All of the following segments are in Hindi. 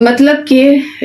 मतलब कि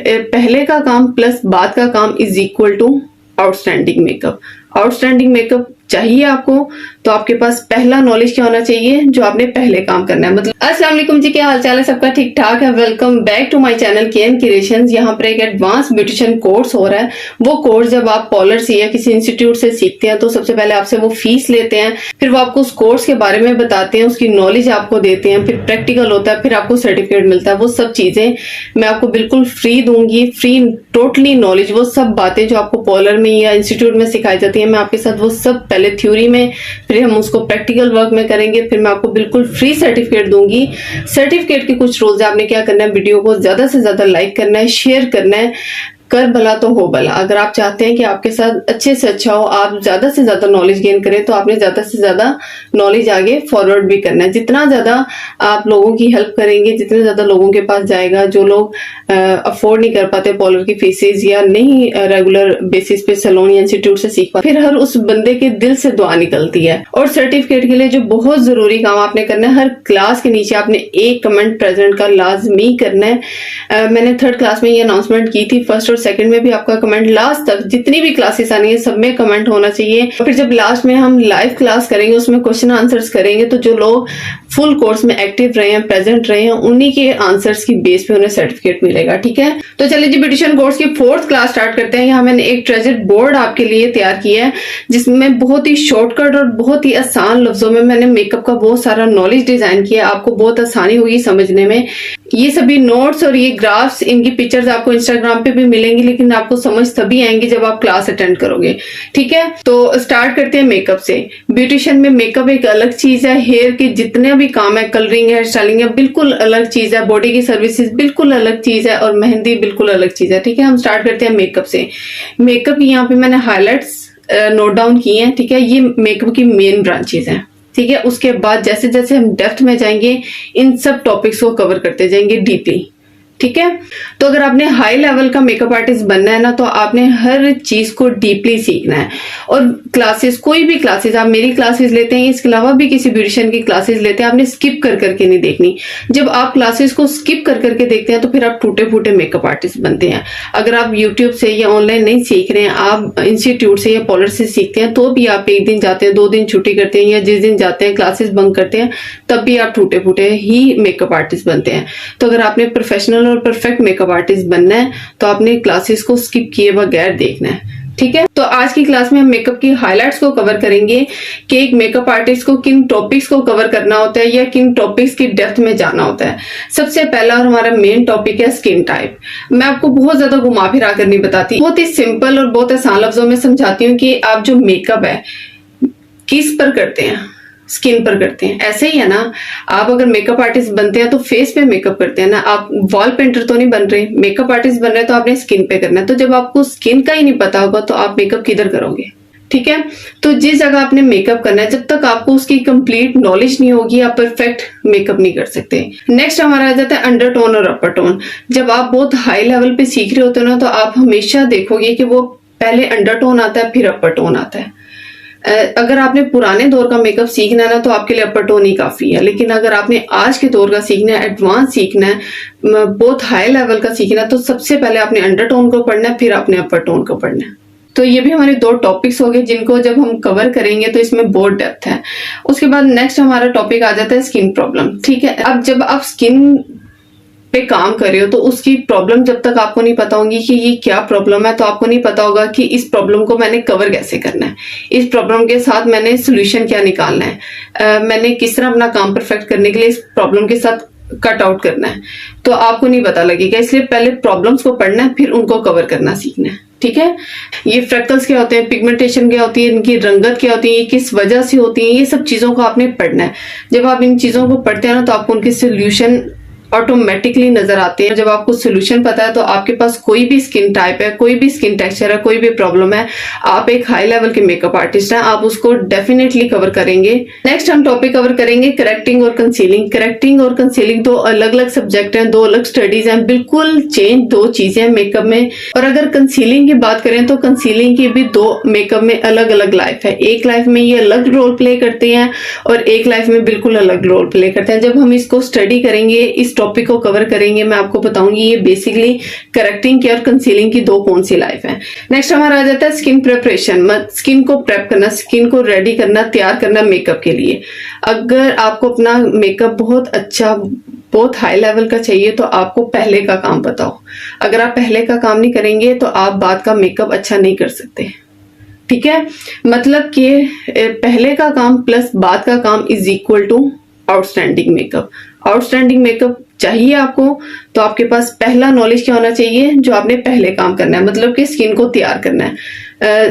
पहले का काम प्लस बाद का काम is equal to outstanding makeup. Outstanding makeup चाहिए आपको तो आपके पास पहला नॉलेज क्या होना चाहिए, जो आपने पहले काम करना है। मतलब अस्सलाम वालेकुम जी, क्या हाल चाल है सबका? ठीक ठाक है। Welcome back to my channel KN creations. यहाँ पर एक एडवांस ब्यूटिशियन कोर्स हो रहा है। वो कोर्स जब आप पॉलर से या किसी इंस्टीट्यूट से सीखते हैं तो सबसे पहले आपसे वो फीस लेते हैं, फिर वो आपको उस कोर्स के बारे में बताते हैं, उसकी नॉलेज आपको देते हैं, फिर प्रैक्टिकल होता है, फिर आपको सर्टिफिकेट मिलता है। वो सब चीजें मैं आपको बिल्कुल फ्री दूंगी, फ्री टोटली नॉलेज। वो सब बातें जो आपको पॉलर में या इंस्टीट्यूट में सिखाई जाती है, मैं आपके साथ वो सब पहले थ्योरी में, फिर हम उसको प्रैक्टिकल वर्क में करेंगे, फिर मैं आपको बिल्कुल फ्री सर्टिफिकेट दूंगी। सर्टिफिकेट के कुछ रूल्स, आपने क्या करना है, वीडियो को ज्यादा से ज्यादा लाइक करना है, शेयर करना है। कर भला तो हो भला। अगर आप चाहते हैं कि आपके साथ अच्छे से अच्छा हो, आप ज्यादा से ज्यादा नॉलेज गेन करें, तो आपने ज्यादा से ज्यादा नॉलेज आगे फॉरवर्ड भी करना है। जितना ज्यादा आप लोगों की हेल्प करेंगे, जितने ज्यादा लोगों के पास जाएगा, जो लोग अफोर्ड नहीं कर पाते पॉलर की फीसेज या नहीं रेगुलर बेसिस पे सैलून या इंस्टीट्यूट से सीख पाते, फिर हर उस बंदे के दिल से दुआ निकलती है। और सर्टिफिकेट के लिए जो बहुत जरूरी काम आपने करना है, हर क्लास के नीचे आपने एक कमेंट प्रेजेंट का लाजमी करना है। मैंने थर्ड क्लास में ये अनाउंसमेंट की थी, फर्स्ट और सेकंड में भी आपका कमेंट लास्ट तक जितनी भी क्लासेस आनी है सब में कमेंट होना चाहिए। फिर जब लास्ट में हम लाइव क्लास करेंगे, उसमें क्वेश्चन आंसर्स करेंगे, तो जो लोग फुल कोर्स में एक्टिव रहे हैं, प्रेजेंट रहे हैं, उन्हीं के आंसर्स की बेस पे उन्हें सर्टिफिकेट मिलेगा। ठीक है, तो चलिए जी ब्यूटिशियन कोर्स की 4th क्लास स्टार्ट करते हैं। यहाँ मैंने एक ट्रेजर बोर्ड आपके लिए तैयार किया है, जिसमें बहुत ही शॉर्टकट और बहुत ही आसान लफ्जों में मैंने मेकअप का बहुत सारा नॉलेज डिजाइन किया। आपको बहुत आसानी होगी समझने में। ये सभी नोट्स और ये ग्राफ्स, इनकी पिक्चर्स आपको इंस्टाग्राम पे भी मिलेंगी, लेकिन आपको समझ तभी आएंगी जब आप क्लास अटेंड करोगे। ठीक है, तो स्टार्ट करते हैं मेकअप से। ब्यूटिशियन में मेकअप एक अलग चीज है, हेयर के जितने भी काम है, कलरिंग, हेयर स्टाइलिंग है, बिल्कुल अलग चीज है, बॉडी की सर्विसेज बिल्कुल अलग चीज है, और मेहंदी बिल्कुल अलग चीज है। ठीक है, हम स्टार्ट करते हैं मेकअप से। मेकअप की यहाँ पे मैंने हाईलाइट्स नोट डाउन किए हैं। ठीक है, ये मेकअप की मेन ब्रांचेस हैं। ठीक है, उसके बाद जैसे जैसे हम डेप्थ में जाएंगे, इन सब टॉपिक्स को कवर करते जाएंगे डीपली। ठीक है, तो अगर आपने हाई लेवल का मेकअप आर्टिस्ट बनना है ना, तो आपने हर चीज को डीपली सीखना है। और क्लासेस, कोई भी क्लासेस, आप मेरी क्लासेस लेते हैं, इसके अलावा भी किसी ब्यूटिशियन की क्लासेस लेते हैं, आपने स्किप कर करके नहीं देखनी। जब आप क्लासेस को स्किप कर करके देखते हैं तो फिर आप टूटे फूटे मेकअप आर्टिस्ट बनते हैं। अगर आप यूट्यूब से या ऑनलाइन नहीं सीख रहे हैं, आप इंस्टीट्यूट से या पॉलर से सीखते हैं, तो भी आप एक दिन जाते हैं, 2 दिन छुट्टी करते हैं, या जिस दिन जाते हैं क्लासेस बंक करते हैं, तब भी आप टूटे फूटे ही मेकअप आर्टिस्ट बनते हैं। तो अगर आपने प्रोफेशनल और परफेक्ट मेकअप आर्टिस्ट बनना है, तो आपने क्लासेस को स्किप किए बगैर देखना है। ठीक है, तो आज की क्लास में हम मेकअप की हाइलाइट्स को कवर करेंगे कि एक मेकअप आर्टिस्ट को किन टॉपिक्स को कवर करना होता है या किन टॉपिक्स की डेप्थ में जाना होता है। सबसे पहला और हमारा मेन टॉपिक है स्किन टाइप। मैं आपको बहुत ज्यादा घुमा फिरा कर नहीं बताती, बहुत ही सिंपल और बहुत आसान लफ्जों में समझाती हूँ कि आप जो मेकअप है किस पर करते हैं, स्किन पर करते हैं। ऐसे ही है ना, आप अगर मेकअप आर्टिस्ट बनते हैं तो फेस पे मेकअप करते हैं ना, आप वॉल पेंटर तो नहीं बन रहे, मेकअप आर्टिस्ट बन रहे हैं तो आपने स्किन पे करना है। तो जब आपको स्किन का ही नहीं पता होगा तो आप मेकअप किधर करोगे? ठीक है, तो जिस जगह आपने मेकअप करना है, जब तक आपको उसकी कंप्लीट नॉलेज नहीं होगी, आप परफेक्ट मेकअप नहीं कर सकते। नेक्स्ट हमारा आ जाता है अंडरटोन और अपर टोन। जब आप बहुत हाई लेवल पे सीख रहे होते हो ना, तो आप हमेशा देखोगे कि वो पहले अंडरटोन आता है, फिर अपर टोन आता है। अगर आपने पुराने दौर का मेकअप सीखना है ना, तो आपके लिए अपर टोन ही काफी है। लेकिन अगर आपने आज के दौर का सीखना है, एडवांस सीखना है, बहुत हाई लेवल का सीखना है, तो सबसे पहले आपने अंडरटोन को पढ़ना है, फिर आपने अपर टोन को पढ़ना है। तो ये भी हमारे 2 टॉपिक्स हो गए, जिनको जब हम कवर करेंगे तो इसमें बहुत डेप्थ है। उसके बाद नेक्स्ट हमारा टॉपिक आ जाता है स्किन प्रॉब्लम। ठीक है, अब जब आप स्किन पे काम कर रहे हो तो उसकी प्रॉब्लम जब तक आपको नहीं पता होगी कि ये क्या प्रॉब्लम है, तो आपको नहीं पता होगा कि इस प्रॉब्लम को मैंने कवर कैसे करना है, इस प्रॉब्लम के साथ मैंने सोल्यूशन क्या निकालना है, मैंने किस तरह अपना काम परफेक्ट करने के लिए इस प्रॉब्लम के साथ कट आउट करना है, तो आपको नहीं पता लगेगा। इसलिए पहले प्रॉब्लम्स को पढ़ना है, फिर उनको कवर करना सीखना है। ठीक है, ये फ्रैक्टल्स क्या होते हैं, पिगमेंटेशन क्या होती है, इनकी रंगत क्या होती है, ये किस वजह से होती है, ये सब चीजों को आपने पढ़ना है। जब आप इन चीजों को पढ़ते हैं ना, तो आपको उनके सोल्यूशन ऑटोमेटिकली नजर आते हैं। जब आपको सोल्यूशन पता है तो आपके पास कोई भी स्किन टाइप है, कोई भी स्किन टेक्सचर है, कोई भी प्रॉब्लम है, आप एक हाई लेवल के मेकअप आर्टिस्ट हैं, आप उसको डेफिनेटली कवर करेंगे। नेक्स्ट हम टॉपिक कवर करेंगे करेक्टिंग और कंसीलिंग। करेक्टिंग और कंसीलिंग 2 अलग अलग सब्जेक्ट हैं, 2 अलग स्टडीज हैं, बिल्कुल चेंज 2 चीजें हैं मेकअप में। और अगर कंसीलिंग की बात करें तो कंसीलिंग की भी 2 मेकअप में अलग अलग लाइफ है। एक लाइफ में ये अलग रोल प्ले करते हैं और एक लाइफ में बिल्कुल अलग रोल प्ले करते हैं। जब हम इसको स्टडी करेंगे, इस टॉपिक को कवर करेंगे। मैं आपको बताऊंगी ये बेसिकली करेक्टिंग की और कंसीलिंग की दो कौन सी लाइफ है। नेक्स्ट हमारा आ जाता है स्किन प्रिपरेशन, स्किन को प्रेप करना, स्किन को रेडी करना, तैयार करना मेकअप के लिए। अगर आपको अपना मेकअप बहुत अच्छा, बहुत हाई लेवल का चाहिए तो आपको पहले का काम बताओ। अगर आप पहले का काम नहीं करेंगे तो आप बाद का मेकअप अच्छा नहीं कर सकते। ठीक है, मतलब कि पहले का काम प्लस बाद का काम is equal to outstanding makeup. Outstanding makeup चाहिए आपको तो आपके पास पहला नॉलेज क्या होना चाहिए, जो आपने पहले काम करना है, मतलब कि स्किन को तैयार करना है,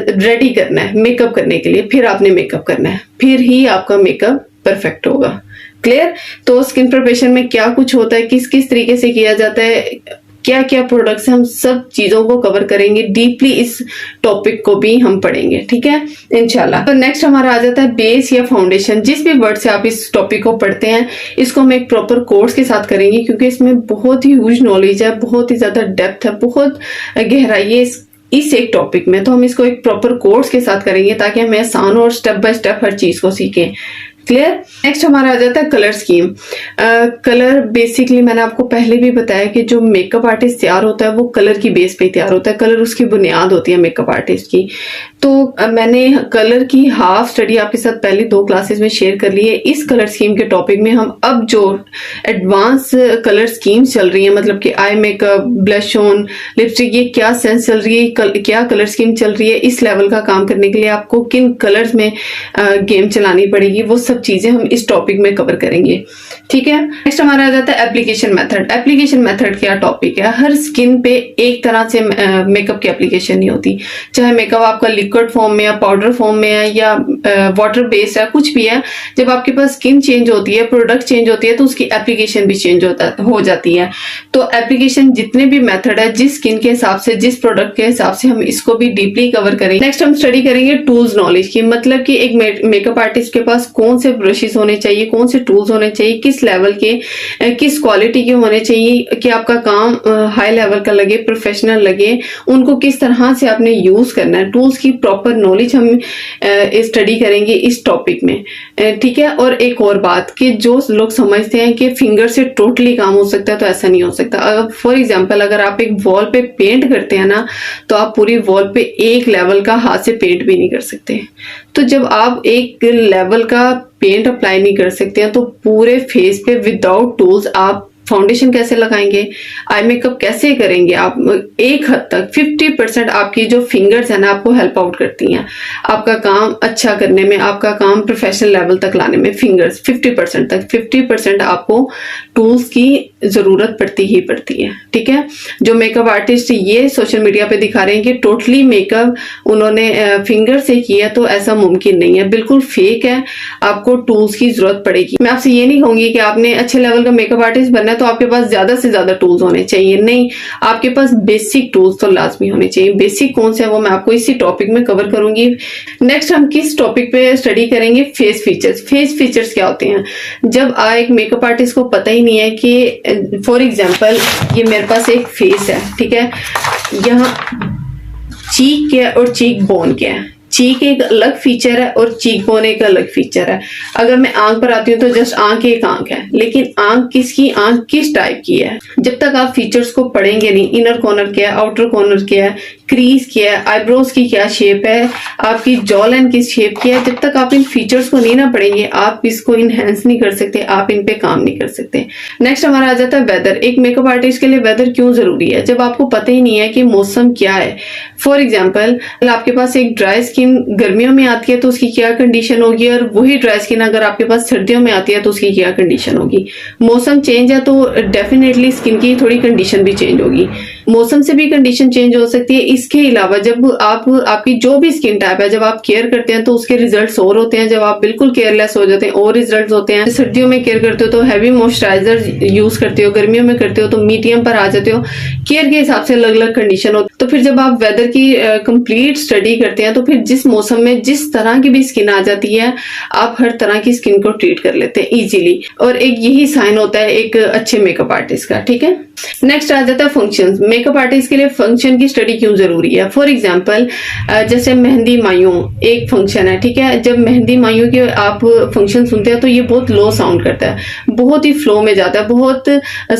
रेडी करना है मेकअप करने के लिए, फिर आपने मेकअप करना है, फिर ही आपका मेकअप परफेक्ट होगा। क्लियर? तो स्किन प्रिपरेशन में क्या कुछ होता है, किस किस तरीके से किया जाता है, क्या क्या प्रोडक्ट्स, हम सब चीजों को कवर करेंगे डीपली, इस टॉपिक को भी हम पढ़ेंगे। ठीक है, इंशाल्लाह। तो नेक्स्ट हमारा आ जाता है बेस या फाउंडेशन। जिस भी वर्ड से आप इस टॉपिक को पढ़ते हैं इसको हम एक प्रॉपर कोर्स के साथ करेंगे, क्योंकि इसमें बहुत ही ह्यूज नॉलेज है, बहुत ही ज्यादा डेप्थ है, बहुत गहराई है इस एक टॉपिक में। तो हम इसको एक प्रॉपर कोर्स के साथ करेंगे ताकि हमें आसान और स्टेप बाय स्टेप हर चीज को सीखें। क्लियर? नेक्स्ट हमारा आ जाता है कलर स्कीम। कलर बेसिकली मैंने आपको पहले भी बताया कि जो मेकअप आर्टिस्ट तैयार होता है वो कलर की बेस पे तैयार होता है। कलर उसकी बुनियाद होती है मेकअप आर्टिस्ट की। तो मैंने कलर की हाफ स्टडी आपके साथ पहले 2 क्लासेस में शेयर कर ली है। इस कलर स्कीम के टॉपिक में हम अब जो एडवांस कलर स्कीम चल रही है, मतलब कि eye makeup, blush on, lipstick, ये क्या सेंस चल रही है, क्या कलर स्कीम चल रही है, इस लेवल का काम करने के लिए आपको किन कलर्स में गेम चलानी पड़ेगी, वो सब चीजें हम इस टॉपिक में कवर करेंगे। ठीक है, नेक्स्ट हमारा आ जाता है एप्लीकेशन मेथड। एप्लीकेशन मेथड क्या टॉपिक है? हर स्किन पे एक तरह से मेकअप की एप्लीकेशन नहीं होती, चाहे मेकअप आपका लिक्विड फॉर्म में या पाउडर फॉर्म में है या वाटर बेस्ड है, कुछ भी है। जब आपके पास स्किन चेंज होती है, प्रोडक्ट चेंज होती है, तो उसकी एप्लीकेशन भी चेंज हो जाती है। तो एप्लीकेशन जितने भी मेथड है, जिस स्किन के हिसाब से, जिस प्रोडक्ट के हिसाब से, हम इसको भी डीपली कवर करेंगे। नेक्स्ट हम स्टडी करेंगे टूल्स नॉलेज की, मतलब कि एक मेकअप आर्टिस्ट के पास कौन से ब्रशेस होने चाहिए, कौन से टूल्स होने चाहिए, किस लेवल के, किस क्वालिटी के होने चाहिए कि आपका काम हाई लेवल का लगे, प्रोफेशनल लगे, उनको किस तरह से आपने यूज करना है। टूल्स की प्रॉपर नॉलेज हम स्टडी करेंगे इस टॉपिक में। ठीक है, और एक और बात कि जो लोग समझते हैं कि फिंगर से टोटली काम हो सकता है, तो ऐसा नहीं हो सकता। फॉर एग्जाम्पल, अगर आप एक वॉल पे पेंट करते हैं ना, तो आप पूरी वॉल पे एक लेवल का हाथ से पेंट भी नहीं कर सकते। तो जब आप एक लेवल का पेंट अप्लाई नहीं कर सकते हैं, तो पूरे फेस पे विदाउट टूल्स आप फाउंडेशन कैसे लगाएंगे, आई मेकअप कैसे करेंगे? आप एक हद तक 50% आपकी जो फिंगर्स है ना, आपको हेल्प आउट करती हैं आपका काम अच्छा करने में, आपका काम प्रोफेशनल लेवल तक लाने में। फिंगर्स 50% तक, 50% आपको टूल्स की जरूरत पड़ती ही पड़ती है। ठीक है, जो मेकअप आर्टिस्ट ये सोशल मीडिया पे दिखा रहे हैं कि टोटली मेकअप उन्होंने फिंगर से किया, तो ऐसा मुमकिन नहीं है, बिल्कुल फेक है। आपको टूल्स की जरूरत पड़ेगी। मैं आपसे ये नहीं कहूंगी कि आपने अच्छे लेवल का मेकअप आर्टिस्ट बनना है तो आपके पास ज्यादा से ज्यादा टूल्स होने चाहिए, नहीं, आपके पास बेसिक टूल्स तो लाजमी होने चाहिए। बेसिक कौन से है वो मैं आपको इसी टॉपिक में कवर करूंगी। नेक्स्ट हम किस टॉपिक पे स्टडी करेंगे? Face features. फेस फीचर्स क्या होते हैं? जब एक मेकअप आर्टिस्ट को पता ही नहीं है कि फॉर एग्जांपल ये मेरे पास एक फेस है, ठीक है, यहाँ चीक क्या है और चीक बोन क्या है। चीक एक अलग फीचर है और चीक बोन एक अलग फीचर है। अगर मैं आंख पर आती हूँ तो जस्ट आंख एक आंख है, लेकिन आंख किसकी, आंख किस टाइप की है, जब तक आप फीचर्स को पढ़ेंगे नहीं, इनर कॉर्नर क्या है, आउटर कॉर्नर क्या है, क्रीज क्या है, आईब्रोज की क्या शेप है, आपकी जॉ लाइन किस शेप की है, जब तक आप इन फीचर्स को नहीं ना पढ़ेंगे, आप इसको इनहेंस नहीं कर सकते, आप इन पे काम नहीं कर सकते। नेक्स्ट हमारा आ जाता है वेदर। एक मेकअप आर्टिस्ट के लिए वेदर क्यों जरूरी है? जब आपको पता ही नहीं है कि मौसम क्या है। फॉर एग्जाम्पल, आपके पास एक ड्राई स्किन गर्मियों में आती है तो उसकी क्या कंडीशन होगी, और वही ड्राई स्किन अगर आपके पास सर्दियों में आती है तो उसकी क्या कंडीशन होगी। मौसम चेंज है तो डेफिनेटली स्किन की थोड़ी कंडीशन भी चेंज होगी। मौसम से भी कंडीशन चेंज हो सकती है। इसके अलावा जब आपकी जो भी स्किन टाइप है, जब आप केयर करते हैं तो उसके रिजल्ट्स और होते हैं, जब आप बिल्कुल केयरलेस हो जाते हैं और रिजल्ट्स होते हैं। सर्दियों में केयर करते हो तो हैवी मॉइस्चराइजर यूज करते हो, गर्मियों में करते हो तो मीडियम पर आ जाते हो। केयर के हिसाब से अलग अलग कंडीशन हो। तो फिर जब आप वेदर की कंप्लीट स्टडी करते हैं तो फिर जिस मौसम में जिस तरह की भी स्किन आ जाती है, आप हर तरह की स्किन को ट्रीट कर लेते हैं इजीली, और एक यही साइन होता है एक अच्छे मेकअप आर्टिस्ट का। ठीक है, नेक्स्ट आ जाता है फंक्शंस। मेकअप आर्टिस्ट के लिए फंक्शन की स्टडी क्यों जरूरी है? फॉर एग्जांपल जैसे मेहंदी मायूं एक फंक्शन है, ठीक है। जब मेहंदी मायूं के आप फंक्शन सुनते हैं तो ये बहुत लो साउंड करता है, बहुत ही फ्लो में जाता है, बहुत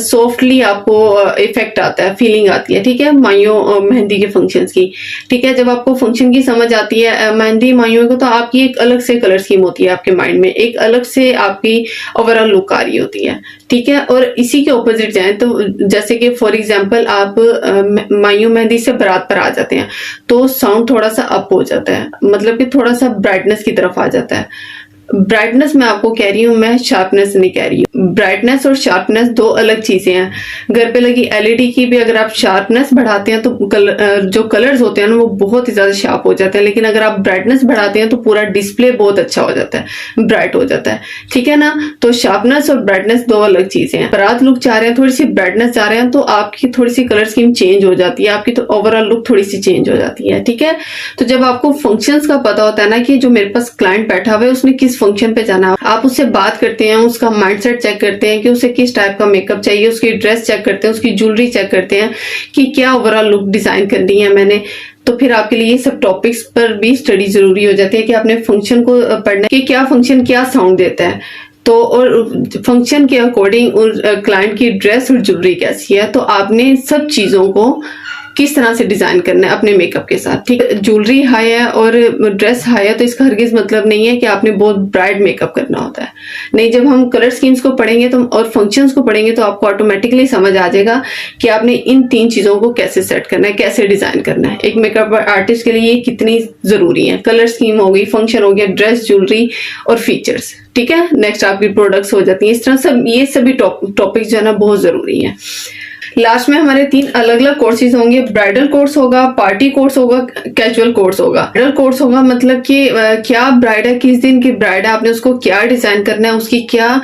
सॉफ्टली आपको इफेक्ट आता है, फीलिंग आती है। ठीक है, मायूं मेहंदी के फंक्शंस की। ठीक है, जब आपको फंक्शन की समझ आती है मेहंदी मायूं को, तो आपकी एक अलग से कलर स्कीम होती है आपके माइंड में, एक अलग से आपकी ओवरऑल लुक आ रही होती है। ठीक है, और इसी के ऑपोजिट जाए तो जैसे कि फॉर एग्जांपल आप मायूं मेहंदी से बारात पर आ जाते हैं तो साउंड थोड़ा सा अप हो जाता है, मतलब कि थोड़ा सा ब्राइटनेस की तरफ आ जाता है। ब्राइटनेस मैं आपको कह रही हूँ, मैं शार्पनेस नहीं कह रही हूँ। ब्राइटनेस और शार्पनेस दो अलग चीजें हैं। घर पे लगी एलईडी की भी अगर आप शार्पनेस बढ़ाते हैं तो जो कलर्स होते हैं ना वो बहुत ही ज्यादा शार्प हो जाते हैं, लेकिन अगर आप ब्राइटनेस बढ़ाते हैं तो पूरा डिस्प्ले बहुत अच्छा हो जाता है, ब्राइट हो जाता है। ठीक है ना, तो शार्पनेस और ब्राइटनेस दो अलग चीजें हैं। बारात लुक चाह रहे हैं, थोड़ी सी ब्राइटनेस चाह रहे हैं, तो आपकी थोड़ी सी कलर स्कीम चेंज हो जाती है, आपकी तो ओवरऑल लुक थोड़ी सी चेंज हो जाती है। ठीक है, तो जब आपको फंक्शंस का पता होता है ना कि जो मेरे पास क्लाइंट बैठा हुआ है उसने किस फंक्शन पे जाना, आप उससे बात करते हैं, उसका माइंडसेट चेक करते हैं कि उसे किस टाइप का मेकअप चाहिए, उसकी ड्रेस चेक करते हैं, उसकी ज्वेलरी चेक करते हैं कि क्या ओवरऑल लुक डिजाइन करनी है मैंने, तो फिर आपके लिए ये सब टॉपिक्स पर भी स्टडी जरूरी हो जाती है कि आपने फंक्शन को पढ़ना कि क्या फंक्शन क्या साउंड देता है, तो और फंक्शन के अकॉर्डिंग क्लाइंट की ड्रेस और ज्वेलरी कैसी है, तो आपने सब चीजों को किस तरह से डिजाइन करना है अपने मेकअप के साथ। ठीक है, ज्वेलरी हाई है और ड्रेस हाई है तो इसका हरगिज मतलब नहीं है कि आपने बहुत ब्राइट मेकअप करना होता है। नहीं, जब हम कलर स्कीम्स को पढ़ेंगे तो और फंक्शंस को पढ़ेंगे तो आपको ऑटोमेटिकली समझ आ जाएगा कि आपने इन तीन चीजों को कैसे सेट करना है, कैसे डिजाइन करना है। एक मेकअप आर्टिस्ट के लिए ये कितनी जरूरी है, कलर स्कीम हो गई, फंक्शन हो गया, ड्रेस, ज्वेलरी और फीचर्स। ठीक है, नेक्स्ट आपकी प्रोडक्ट्स हो जाती है। इस तरह सब ये सभी टॉपिक जो है ना बहुत जरूरी है। लास्ट में हमारे 3 अलग अलग कोर्सेज होंगे। ब्राइडल कोर्स होगा, पार्टी कोर्स होगा, कैजुअल कोर्स होगा। ब्राइडल कोर्स होगा मतलब कि क्या ब्राइड है, किस दिन की ब्राइड है, आपने उसको क्या डिजाइन करना है, उसकी क्या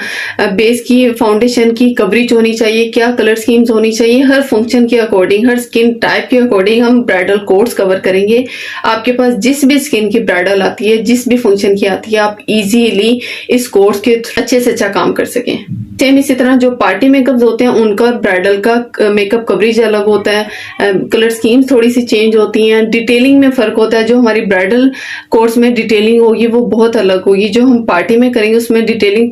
बेस की फाउंडेशन की कवरेज होनी चाहिए, क्या कलर स्कीम्स होनी चाहिए, हर फंक्शन के अकॉर्डिंग, हर स्किन टाइप के अकॉर्डिंग हम ब्राइडल कोर्स कवर करेंगे। आपके पास जिस भी स्किन की ब्राइडल आती है, जिस भी फंक्शन की आती है, आप इजीली इस कोर्स के अच्छे से अच्छा काम कर सकें। सेम इसी तरह जो पार्टी मेकअप होते हैं उनका और ब्राइडल का मेकअप कवरेज अलग होता है, कलर स्कीम्स थोड़ी सी चेंज होती हैं, डिटेलिंग में फर्क होता है। जो हमारी ब्राइडल कोर्स में डिटेलिंग होगी वो बहुत अलग होगी, जो हम पार्टी में करेंगे उसमें डिटेलिंग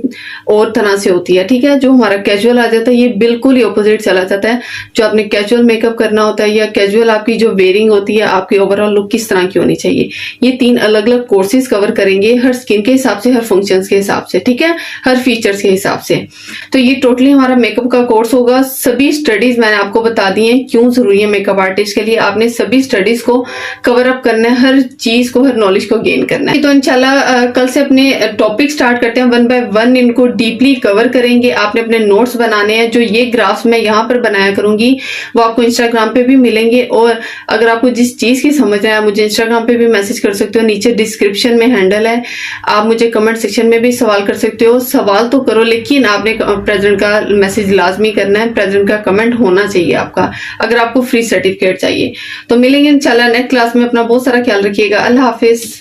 और तरह से होती है। ठीक है, जो हमारा कैजुअल आ जाता है ये बिल्कुल ही ऑपोजिट चला जाता है। जो आपने कैजुअल मेकअप करना होता है या कैजुअल आपकी जो वेयरिंग होती है, आपकी ओवरऑल लुक किस तरह की होनी चाहिए, ये 3 अलग अलग कोर्सेज कवर करेंगे, हर स्किन के हिसाब से, हर फंक्शन के हिसाब से। ठीक है, हर फीचर्स के हिसाब से। तो ये टोटली हमारा मेकअप का कोर्स होगा। सभी स्टडीज मैंने आपको बता दी हैं क्यों जरूरी है मेकअप आर्टिस्ट के लिए। आपने सभी स्टडीज को कवर अप करना है, हर चीज को, हर नॉलेज को गेन करना है। तो इंशाल्लाह कल से अपने टॉपिक स्टार्ट करते हैं, 1 बाय 1 इनको डीपली कवर करेंगे। आपने अपने नोट्स बनाने हैं, जो ये ग्राफ्स मैं यहाँ पर बनाया करूंगी वो आपको इंस्टाग्राम पे भी मिलेंगे, और अगर आपको जिस चीज की समझ है मुझे इंस्टाग्राम पे भी मैसेज कर सकते हो, नीचे डिस्क्रिप्शन में हैंडल है, आप मुझे कमेंट सेक्शन में भी सवाल कर सकते हो। सवाल तो करो लेकिन आपने प्रेजेंट का मैसेज लाजमी करना है, प्रेजेंट का कमेंट होना चाहिए आपका, अगर आपको फ्री सर्टिफिकेट चाहिए। तो मिलेंगे इंशाल्लाह नेक्स्ट क्लास में। अपना बहुत सारा ख्याल रखिएगा। अल्लाह हाफिज।